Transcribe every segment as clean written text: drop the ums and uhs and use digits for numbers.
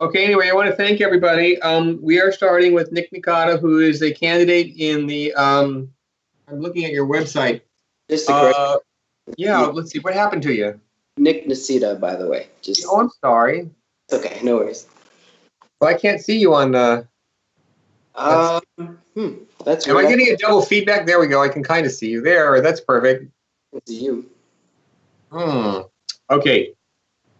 Okay, anyway, I want to thank everybody. We are starting with Nick Nicita, who is a candidate in the, I'm looking at your website. Just to correct, Yeah, let's see, what happened to you? Nick Nicita, by the way. Just Oh, I'm sorry. okay, no worries. Well, I can't see you on the, That's am I weird. getting a double feedback? There we go, I can kind of see you there, that's perfect. It's you. Okay,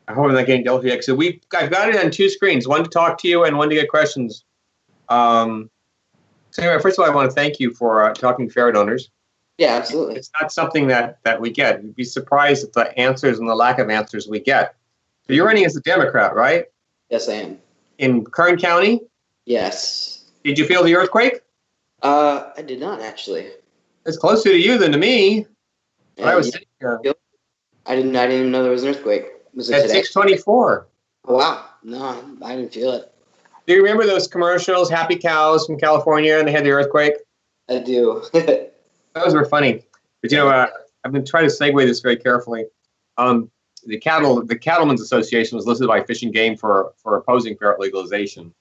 I hope I'm not getting double feedback. So I've got it on two screens, one to talk to you and one to get questions. So anyway, first of all, I want to thank you for talking to ferret owners. Yeah, absolutely. It's not something that we get. You'd be surprised at the answers and the lack of answers we get. So you're running as a Democrat, right? Yes, I am. In Kern County? Yes. Did you feel the earthquake? I did not actually. It's closer to you than to me. I was sitting here. I didn't even know there was an earthquake. Was it At today? 6:24. Oh, wow. No, I didn't feel it. Do you remember those commercials, Happy Cows from California, and they had the earthquake? I do. Those were funny. But I've been trying to segue this very carefully. The Cattlemen's Association was listed by Fish and Game for opposing ferret legalization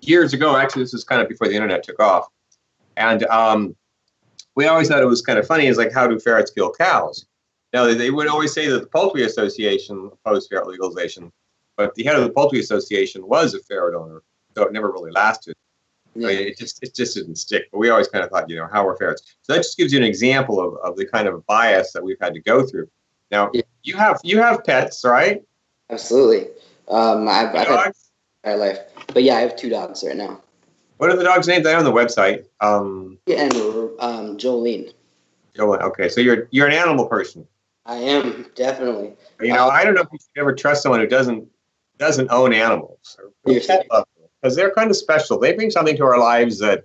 years ago. Actually, this was kind of before the internet took off, and we always thought it was kind of funny. Is like, how do ferrets kill cows? Now they would always say that the Poultry Association opposed ferret legalization, but the head of the Poultry Association was a ferret owner, so it never really lasted. Yeah. I mean, it just didn't stick. But we always kind of thought, how are ferrets? So that just gives you an example of the kind of bias that we've had to go through. Now, you have pets, right? Absolutely. I've had dogs? my life, but yeah, I have 2 dogs right now. What are the dogs' names? They're on the website. And Jolene. Jolene. Okay, so you're an animal person. I am, definitely. I don't know if you should ever trust someone who doesn't own animals or pet lovers, because they're kind of special. They bring something to our lives that,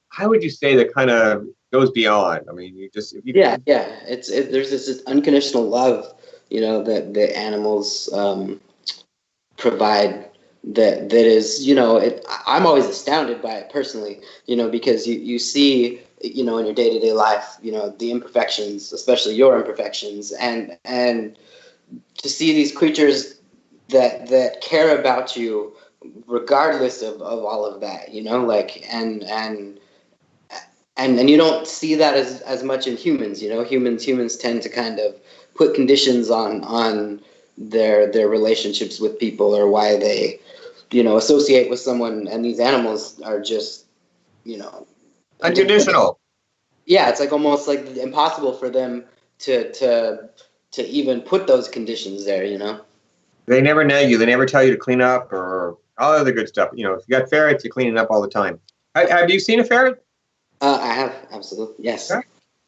how would you say, that kind of goes beyond? I mean, yeah. There's this unconditional love, that the animals provide. That is, I'm always astounded by it personally, because you see, in your day-to-day life, the imperfections, especially your imperfections, and to see these creatures that care about you regardless of all of that, and you don't see that as much in humans. Humans tend to kind of put conditions on their relationships with people, or why they associate with someone, and these animals are just unconditional. Yeah, it's like almost like impossible for them to even put those conditions there. They never nag you. They never tell you to clean up or all other good stuff. If you got ferrets, you clean it up all the time. Have you seen a ferret? I have, absolutely, yes.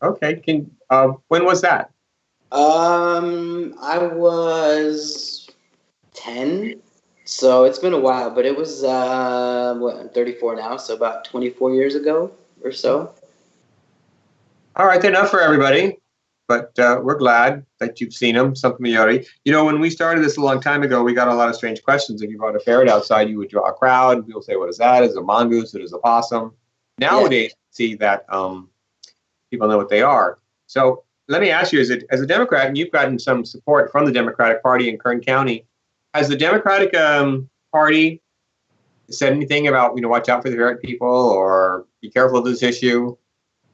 Okay. When was that? I was 10, so it's been a while, but it was I'm 34 now, so about 24 years ago or so. All right, they're enough for everybody, but we're glad that you've seen them, some familiarity. When we started this a long time ago, we got a lot of strange questions. If you brought a ferret outside, you would draw a crowd. People say, what is that? Is it a mongoose? It is a possum. Nowadays, see that people know what they are. So let me ask you, as a Democrat, and you've gotten some support from the Democratic Party in Kern County, has the Democratic Party said anything about, watch out for the ferret people or be careful of this issue?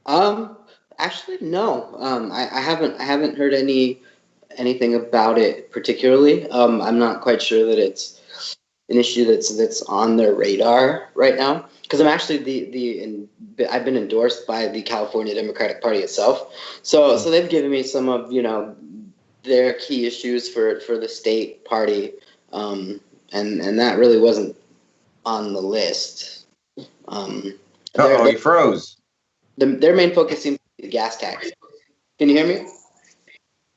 Actually, no. I haven't heard anything about it particularly. I'm not quite sure that it's an issue that's on their radar right now, because I'm actually I've been endorsed by the California Democratic Party itself. So they've given me some of their key issues for the state party, and that really wasn't on the list. You froze. Their main focus seems to be the gas tax. Can you hear me?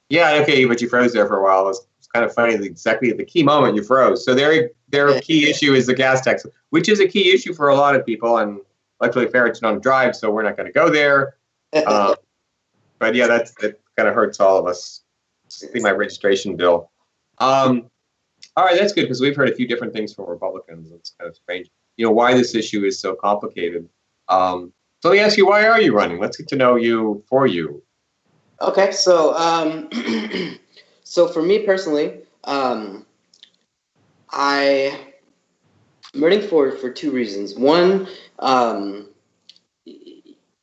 Yeah, okay, but you froze there for a while. It's kind of funny. Exactly at the key moment you froze. So their key issue is the gas tax, which is a key issue for a lot of people. And luckily, ferrets don't drive, so we're not going to go there. But yeah, that kind of hurts all of us. See my registration bill. All right, that's good, because we've heard a few different things from Republicans. It's kind of strange, why this issue is so complicated. So let me ask you, why are you running? Let's get to know you for you. Okay, so so for me personally, I'm running for two reasons. One,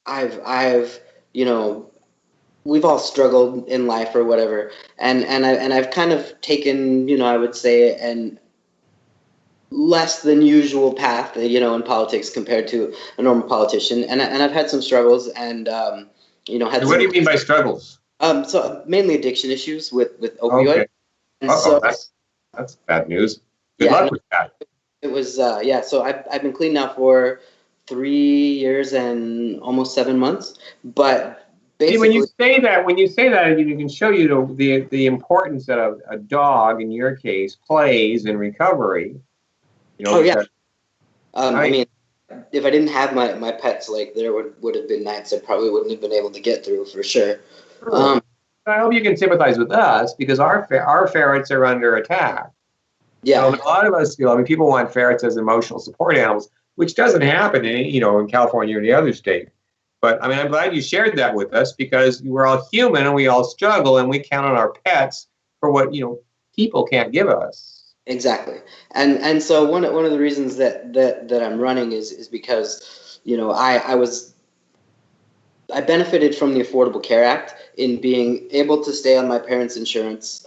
I've you know, we've all struggled in life or whatever, and I've kind of taken, I would say, an less than usual path, in politics compared to a normal politician, and I've had some struggles, and had What some. do you mean by struggles? So mainly addiction issues with opioids, Okay. and Uh-oh, so that's bad news. Good yeah, luck no, with that. it was yeah. So I've been clean now for 3 years and almost 7 months, but See, basically, when you say that, you can show you the importance that a dog, in your case, plays in recovery. oh yeah. Because I I mean, if I didn't have my pets, like there would have been nights I probably wouldn't have been able to get through for sure. sure. Um, I hope you can sympathize with us because our ferrets are under attack. So yeah, a lot of us feel. I mean, people want ferrets as emotional support animals, which doesn't happen in California or any other state. But I mean, I'm glad you shared that with us because we're all human and we all struggle and we count on our pets for what people can't give us. exactly. And so one of the reasons that I'm running is because I benefited from the Affordable Care Act in being able to stay on my parents' insurance,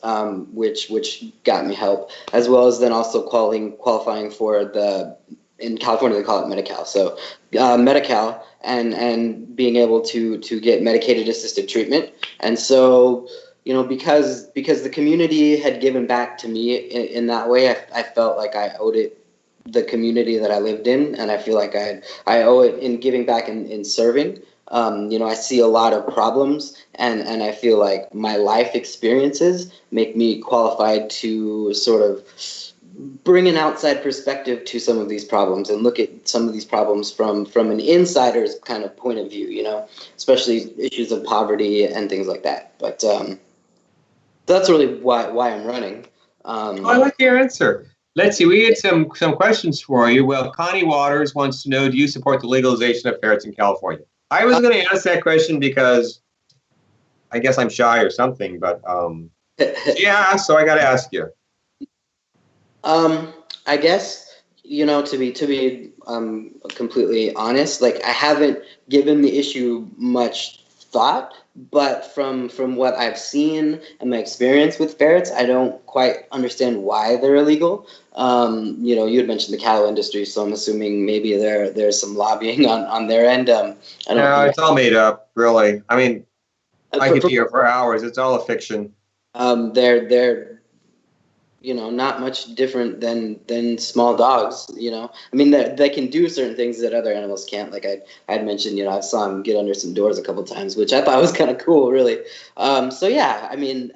which got me help, as well as then also qualifying for in California they call it Medi-Cal. So Medi-Cal and being able to get medicated assisted treatment. And so because the community had given back to me in that way, I felt like I owed it the community that I lived in, and I feel like I owe it in giving back in serving. I see a lot of problems, and I feel like my life experiences make me qualified to sort of bring an outside perspective to some of these problems and look at some of these problems from an insider's kind of point of view, especially issues of poverty and things like that. But that's really why I'm running. Oh, I like your answer. Let's see. We had some questions for you. Well, Connie Waters wants to know: do you support the legalization of ferrets in California? I was going to ask that question because I guess I'm shy or something, but yeah. So I got to ask you. I guess to be completely honest, like I haven't given the issue much thought, but from what I've seen and my experience with ferrets, I don't quite understand why they're illegal. You had mentioned the cattle industry, so I'm assuming maybe there's some lobbying on their end. I don't. No, it's all made up, really. I mean, I could For, be here for hours. It's all a fiction. they're not much different than small dogs. I mean, they can do certain things that other animals can't. Like I'd mentioned, I saw them get under some doors a couple times, which I thought was kind of cool, really. So yeah, I mean,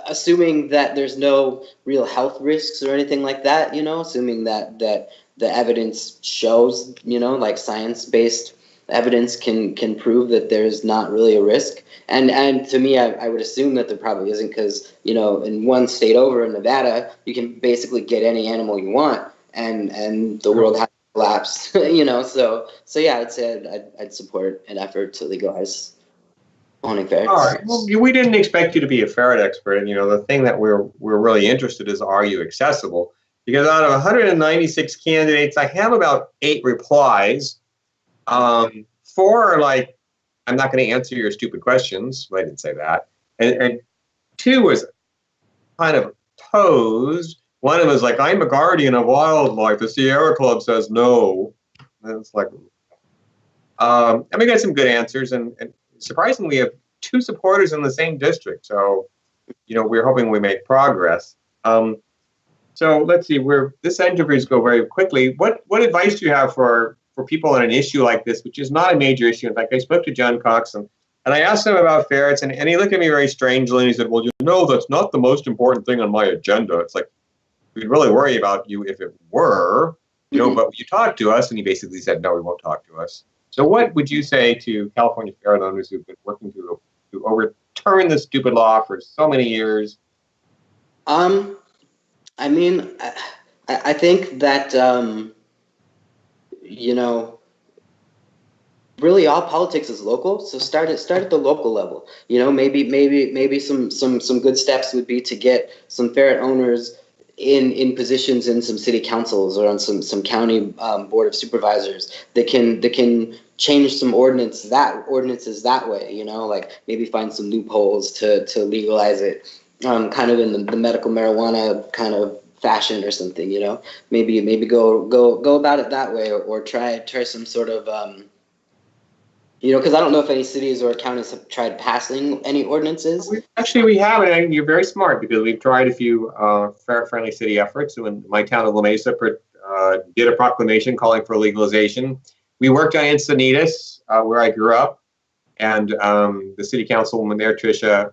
assuming that there's no real health risks or anything like that, assuming that the evidence shows, like science-based evidence can prove that there's not really a risk. And to me, I would assume that there probably isn't, because in one state over in Nevada, you can basically get any animal you want, and the world has collapsed. So yeah, I'd say I'd support an effort to legalize owning All ferrets. right. Well, we didn't expect you to be a ferret expert, and the thing that we're really interested is, are you accessible? Because out of 196 candidates, I have about 8 replies. 4 are like, I'm not going to answer your stupid questions. Well, I didn't say that. And 2 was kind of posed. One of them is like, I'm a guardian of wildlife. The Sierra Club says no. And it's like, and we got some good answers. And surprisingly, we have 2 supporters in the same district. So, we're hoping we make progress. So let's see. This interviews go very quickly. What advice do you have for people on an issue like this, which is not a major issue? In fact, I spoke to John Cox and I asked him about ferrets, and he looked at me very strangely and he said, well, that's not the most important thing on my agenda. It's like, we'd really worry about you if it were, but you talk to us. And he basically said, no, he won't talk to us. So what would you say to California ferret owners who've been working to overturn this stupid law for so many years? I mean, I think that really all politics is local. So start at the local level. Maybe some good steps would be to get some ferret owners in positions in some city councils or on some county board of supervisors that can change some ordinances that way, you know, like maybe find some loopholes to legalize it, kind of in the medical marijuana kind of fashion or something, you know, maybe go about it that way, or try some sort of you know, because I don't know if any cities or counties have tried passing any ordinances. We haven't, and you're very smart, because we've tried a few ferret-friendly city efforts. When my town of La Mesa did a proclamation calling for legalization, we worked on Encinitas, where I grew up, and the city councilwoman there, Tasha,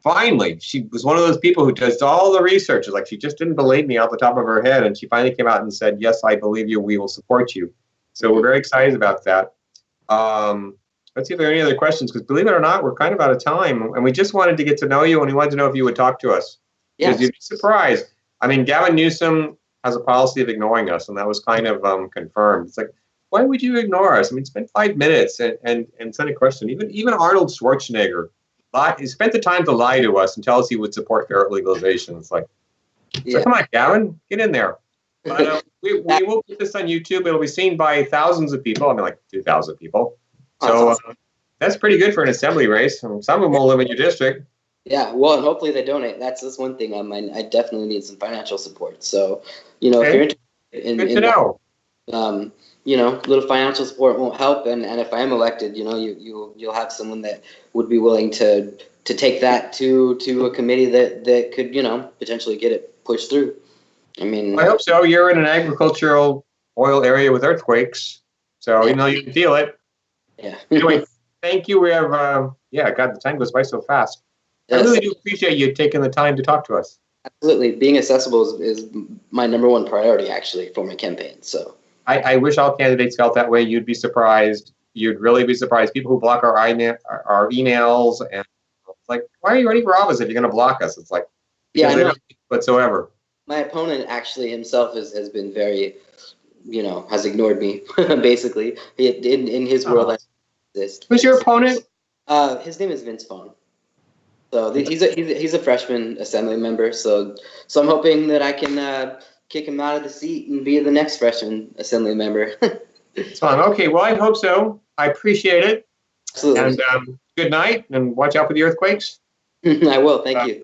finally, she was one of those people who does all the research. Like, she just didn't believe me off the top of her head, and she finally came out and said, "Yes, I believe you. We will support you." So we're very excited about that. Let's see if there are any other questions, because believe it or not, we're kind of out of time, and we just wanted to get to know you, and we wanted to know if you would talk to us. Because you'd be surprised. I mean, Gavin Newsom has a policy of ignoring us, and that was kind of confirmed. It's like, why would you ignore us? I mean, spend 5 minutes and send a question. Even Arnold Schwarzenegger, he spent the time to lie to us and tell us he would support ferret legalization. It's like, so come on, Gavin, get in there. But we will put this on YouTube. It'll be seen by thousands of people. I mean, like 2,000 people. So that's pretty good for an assembly race. Some of them will live in your district. Yeah, well, and hopefully they donate. That's one thing. I definitely need some financial support. So, you know, if you're interested good to know. You know, little financial support won't help. And if I am elected, you know, you'll have someone that would be willing to take that to a committee that could, you know, potentially get it pushed through. I mean, I hope so. You're in an agricultural oil area with earthquakes, so you know you can feel it. Yeah. Anyway, thank you. We have God, the time goes by so fast. Yes. I really do appreciate you taking the time to talk to us. Absolutely, being accessible is my #1 priority, actually, for my campaign. So I wish all candidates felt that way. You'd be surprised. You'd really be surprised. People who block our emails, and it's like, why are you running for office if you're going to block us? It's like, because they don't whatsoever. My opponent actually himself has been very, you know, has ignored me, basically. In his world, I exist. Who's your opponent? His name is Vince Vaughn. So he's a freshman assembly member. So I'm hoping that I can kick him out of the seat and be the next freshman assembly member. It's fun. Okay, well, I hope so. I appreciate it. Absolutely. And good night, and watch out for the earthquakes. I will. Thank you.